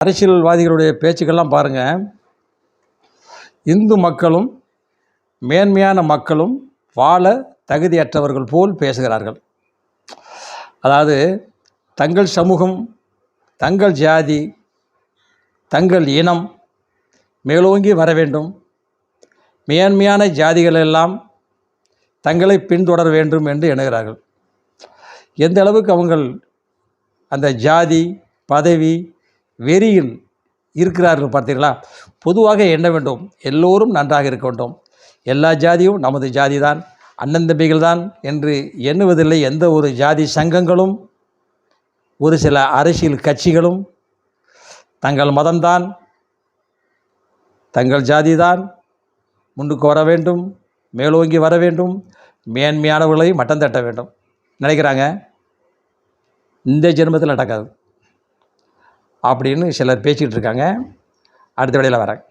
அரசியல்வாதிகளுடைய பேச்சுக்கள்லாம் பாருங்கள், இந்து மக்களும் மேன்மையான மக்களும் வாழ தகுதியற்றவர்கள் போல் பேசுகிறார்கள். அதாவது தங்கள் சமூகம், தங்கள் ஜாதி, தங்கள் இனம் மேலோங்கி வர வேண்டும், மேன்மையான ஜாதிகள் எல்லாம் தங்களை பின்தொடர வேண்டும் என்று எண்ணுகிறார்கள். எந்த அளவுக்கு அவங்கள் அந்த ஜாதி பதவி வெறியில் இருக்கிறார்கள் பார்த்தீர்களா? பொதுவாக எண்ண வேண்டும், எல்லோரும் நன்றாக இருக்க வேண்டும், எல்லா ஜாதியும் நமது ஜாதி தான், அண்ணன் தம்பிகள் தான் என்று எண்ணுவதில்லை. எந்த ஒரு ஜாதி சங்கங்களும் ஒரு சில அரசியல் கட்சிகளும் தங்கள் மதம்தான், தங்கள் ஜாதி தான் முன்னுக்கு வர வேண்டும், மேலோங்கி வர வேண்டும், மேன்மையானவர்களை மட்டம் தட்ட வேண்டும் நினைக்கிறாங்க. இந்த ஜென்மத்தில் நடக்காது அப்படின்னு சிலர் பேசிக்கிட்டு இருக்காங்க. அடுத்த வேளையில் வரேன்.